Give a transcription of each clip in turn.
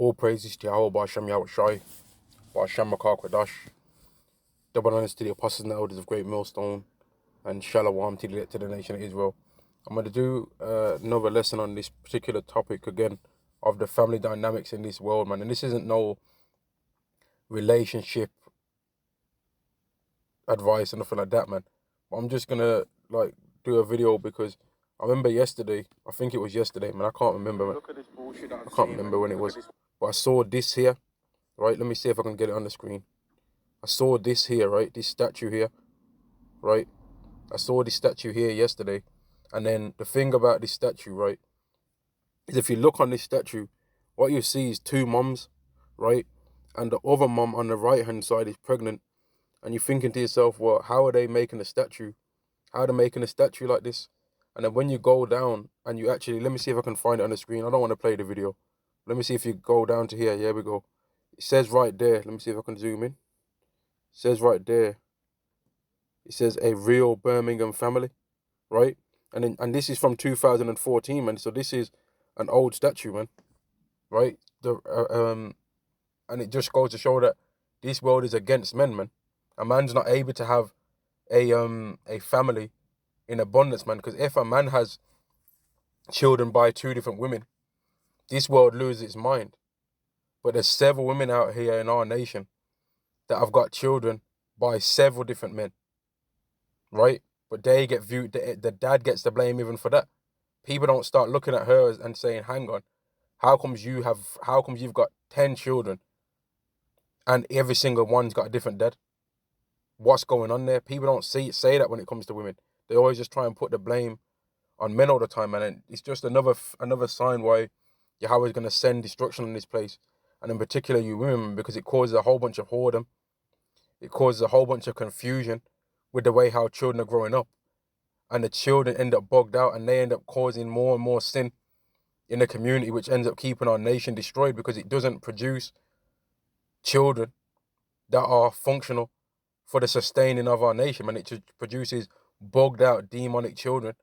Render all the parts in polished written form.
All praises to Yahweh, Ba'ashem Yahweh Shai, Ba'ashem Makar Kwadash. Double honors to the apostles and elders of Great Millstone, and Shalom to the nation of Israel. I'm going to do another lesson on this particular topic again of the family dynamics in this world, man. And this isn't no relationship advice or nothing like that, man. But I'm just going to do a video because I remember yesterday, I think it was yesterday, man. I can't remember, man. I can't remember when it was. But I saw this here, right? Let me see if I can get it on the screen. I saw this here, right? This statue here, right? I saw this statue here yesterday. And then the thing about this statue, right, is if you look on this statue, what you see is two moms, right? And the other mom on the right-hand side is pregnant. And you're thinking to yourself, well, how are they making a statue? How are they making a statue like this? And then when you go down and you actually, let me see if I can find it on the screen. I don't want to play the video. Let me see if you go down to here. Here we go. It says right there. Let me see if I can zoom in. It says right there. It says a real Birmingham family, right? And this is from 2014, man. So this is an old statue, man, right? And it just goes to show that this world is against men, man. A man's not able to have a family in abundance, man. Because if a man has children by two different women, this world loses its mind. But there's several women out here in our nation that have got children by several different men, right? But they get viewed, the dad gets the blame even for that. People don't start looking at her and saying, hang on, how comes you've got 10 children and every single one's got a different dad? What's going on there? People don't say that when it comes to women. They always just try and put the blame on men all the time, man. And it's just another sign why Yahweh's going to send destruction on this place. And in particular, you women, because it causes a whole bunch of whoredom. It causes a whole bunch of confusion with the way how children are growing up. And the children end up bogged out and they end up causing more and more sin in the community, which ends up keeping our nation destroyed because it doesn't produce children that are functional for the sustaining of our nation, and it just produces bogged out demonic children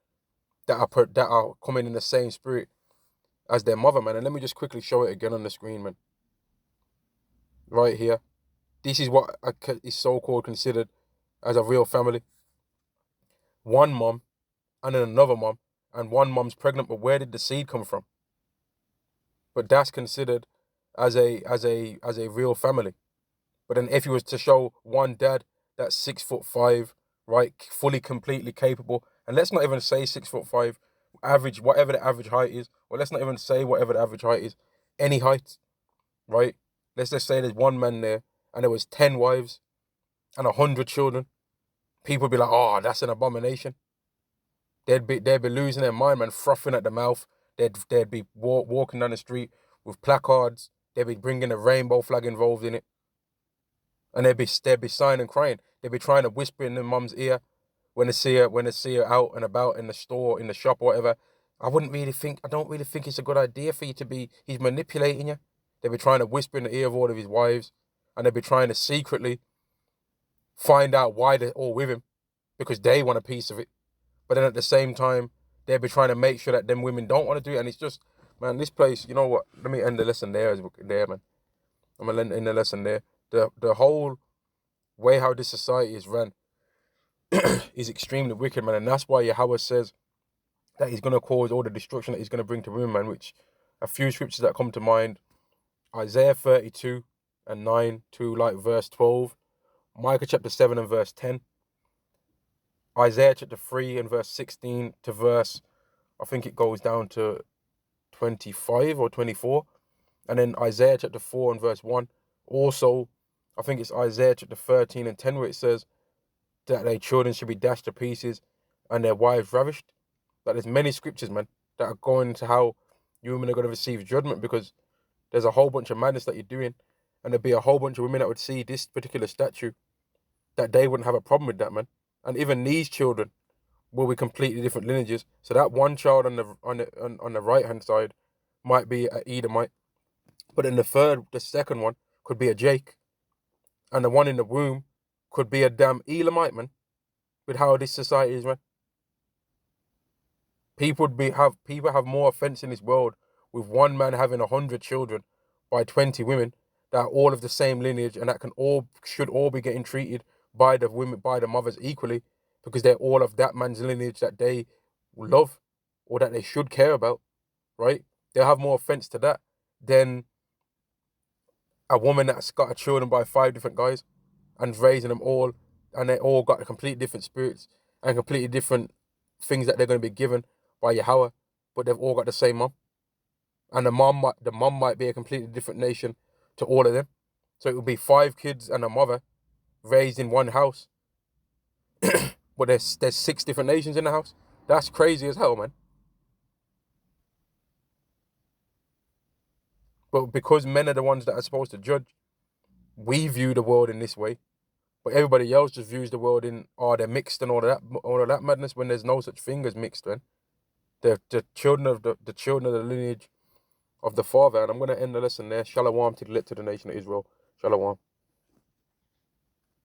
that are coming in the same spirit as their mother, man. And let me just quickly show it again on the screen, man. Right here. This is what is so-called considered as a real family. One mom and then another mom, and one mom's pregnant, but where did the seed come from? But that's considered as a real family. But then if you was to show one dad that's 6'5", right, fully, completely capable, and let's not even say 6'5", average, whatever the average height is, or let's not even say whatever the average height is, any height, right? Let's just say there's one man there, and there was 10 wives and 100 children. People would be like, oh, that's an abomination. They'd be losing their mind, man, frothing at the mouth. They'd be walking down the street with placards. They'd be bringing a rainbow flag involved in it. And they'd be sighing and crying. They'd be trying to whisper in their mum's ear when they see her out and about in the store, in the shop or whatever. I don't really think it's a good idea for you to be, he's manipulating you. They'd be trying to whisper in the ear of all of his wives, and they'd be trying to secretly find out why they're all with him, because they want a piece of it. But then at the same time, they'd be trying to make sure that them women don't want to do it. And it's just, man, this place, you know what? Let me end the lesson there, man. I'm going to end the lesson there. The whole way how this society is run is extremely wicked, man. And that's why Yahweh says that he's going to cause all the destruction that he's going to bring to women, man, which a few scriptures that come to mind, Isaiah 32 and 9 to verse 12, Micah chapter 7 and verse 10, Isaiah chapter 3 and verse 16 to verse, I think it goes down to 25 or 24. And then Isaiah chapter 4 and verse 1. Also, I think it's Isaiah chapter 13 and 10 where it says that their children should be dashed to pieces and their wives ravished. That there's many scriptures, man, that are going to how you women are going to receive judgment because there's a whole bunch of madness that you're doing. And there'd be a whole bunch of women that would see this particular statue that they wouldn't have a problem with that, man. And even these children will be completely different lineages. So that one child on the right hand side might be an Edomite, but then the second one could be a Jake, and the one in the womb could be a damn Elamite, man. With how this society is, man. People have more offense in this world with one man having 100 children, by 20 women that are all of the same lineage and that should all be getting treated by the women, by the mothers equally, because they're all of that man's lineage that they love or that they should care about, right? They'll have more offense to that than a woman that's got children by 5 different guys and raising them all, and they all got completely different spirits and completely different things that they're going to be given by Yahweh, but they've all got the same mom. And the mom might be a completely different nation to all of them. So it would be 5 kids and a mother raised in one house. But there's 6 different nations in the house. That's crazy as hell, man. But because men are the ones that are supposed to judge, we view the world in this way. But everybody else just views the world in, they're mixed and all of that madness, when there's no such thing as mixed, man. The children of the lineage of the Father. And I'm going to end the lesson there. Shalom to the nation of Israel. Shalom.